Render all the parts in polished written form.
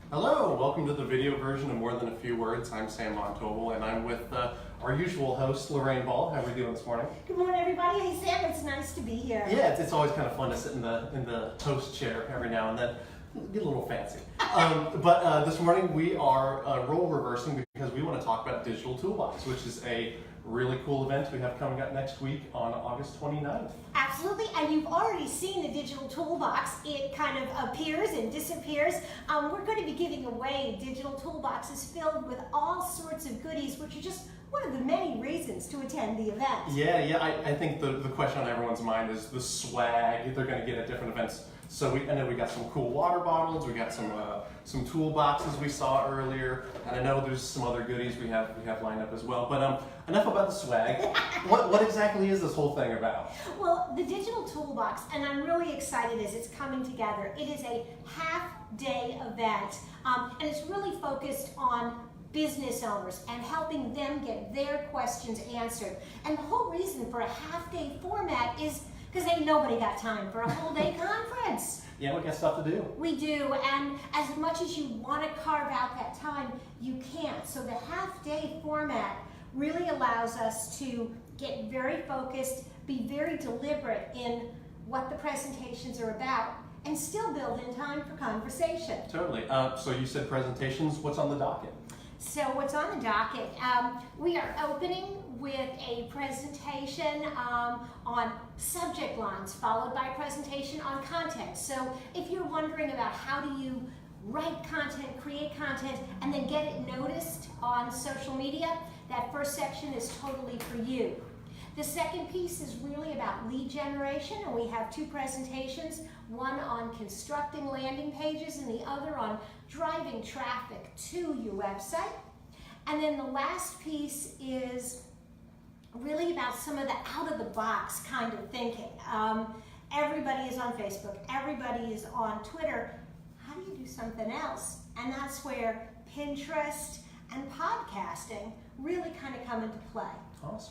Hello, welcome to the video version of More Than a Few Words. I'm Sam Montoble, and I'm with our usual host, Lorraine Ball. How are we doing this morning? Good morning, everybody. Hey, Sam, it's nice to be here. Yeah, it's always kind of fun to sit in the host chair every now and then. Get a little fancy. But this morning we are role reversing because we want to talk about Digital Toolbox, which is a really cool event we have coming up next week on August 29th. Absolutely, and you've already seen the Digital Toolbox. It kind of appears and disappears. We're going to be giving away digital toolboxes filled with all sorts of goodies, which are just one of the many reasons to attend the event. Yeah, I think the question on everyone's mind is the swag they're going to get at different events. So I know we got some cool water bottles, we got some toolboxes we saw earlier, and I know there's some other goodies we have lined up as well. But enough about the swag. What exactly is this whole thing about? Well, the Digital Toolbox, and I'm really excited as it's coming together. It is a half-day event, and it's really focused on business owners and helping them get their questions answered. And the whole reason for a half-day format is because ain't nobody got time for a whole day conference. Yeah, we got stuff to do. We do, and as much as you want to carve out that time, you can't. So the half-day format really allows us to get very focused, be very deliberate in what the presentations are about, and still build in time for conversation. Totally. So you said presentations. What's on the docket? So what's on the docket? We are opening with a presentation on subject lines, followed by a presentation on content. So if you're wondering about how do you write content, create content, and then get it noticed on social media, that first section is totally for you. The second piece is really about lead generation, and we have two presentations, one on constructing landing pages and the other on driving traffic to your website. And then the last piece is really about some of the out-of-the-box kind of thinking. Everybody is on Facebook, everybody is on Twitter. How do you do something else? And that's where Pinterest and podcasting really kind of come into play.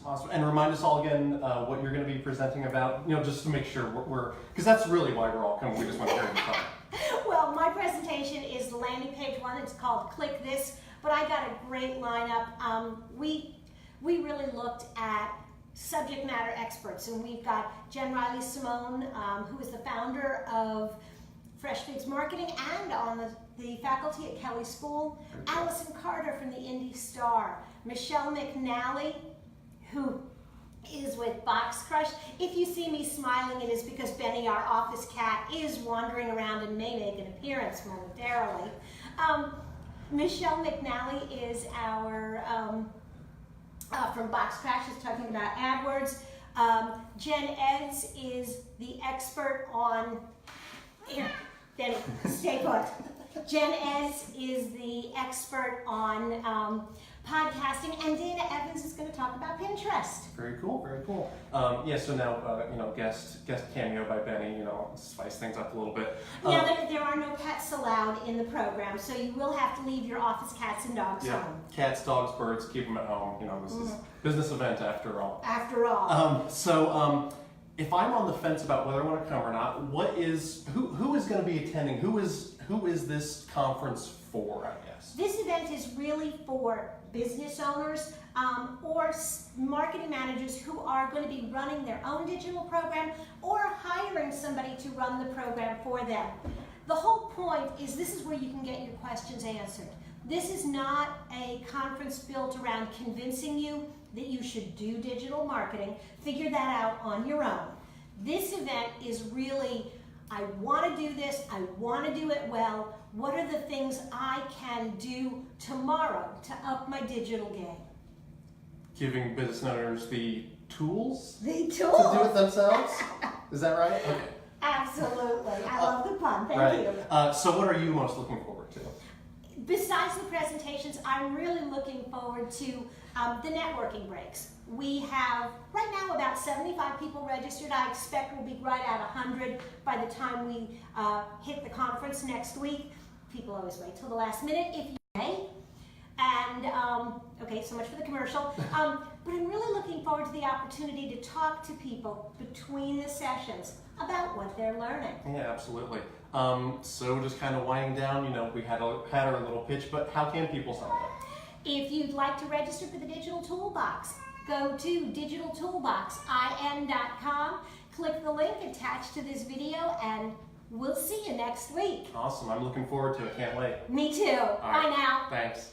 Awesome. And remind us all again what you're going to be presenting about, just to make sure we're because that's really why we're all coming. We just want to hear you talk. Well, my presentation is the landing page one. It's called Click This, but I got a great lineup. We really looked at subject matter experts, and we've got Jen Riley-Simone, who is the founder of Fresh Figs Marketing and on the faculty at Kelly School, Allison Carter from the Indy Star, Michelle McNally, who is with Box Crush. If you see me smiling, it is because Benny, our office cat, is wandering around and may make an appearance momentarily. Michelle McNally is our, from Box Crush, is talking about AdWords. Jen Eds is the expert on, here, Benny, stay put. Jen Eds is the expert on podcasting, and Dana Evans is going to talk about Pinterest. Very cool. So now, guest cameo by Benny, spice things up a little bit. Now, there are no pets allowed in the program, so you will have to leave your office cats and dogs home. Cats, dogs, birds, keep them at home. This is a business event after all. After all. If I'm on the fence about whether I want to come or not, who is going to be attending? Who is this conference for, I guess? This event is really for business owners or marketing managers who are going to be running their own digital program or hiring somebody to run the program for them. The whole point is this is where you can get your questions answered. This is not a conference built around convincing you that you should do digital marketing. Figure that out on your own. This event is really, I want to do this, I want to do it well. What are the things I can do tomorrow to up my digital game? Giving business owners the tools? The tools! To do it themselves? Is that right? Okay. Absolutely. I love the pun. Thank you. So what are you most looking forward to? Besides the presentations, I'm really looking forward to the networking breaks. We have, right now, about 75 people registered. I expect we'll be right at 100 by the time we hit the conference next week. People always wait till the last minute, if you may. And, okay, so much for the commercial. But I'm really looking forward to the opportunity to talk to people between the sessions about what they're learning. Yeah, absolutely. So just kind of winding down, you know, we had our little pitch, but how can people sign up? If you'd like to register for the Digital Toolbox, go to digitaltoolboxin.com, click the link attached to this video, and we'll see you next week. Awesome. I'm looking forward to it. Can't wait. Me too. All right. Bye now. Thanks.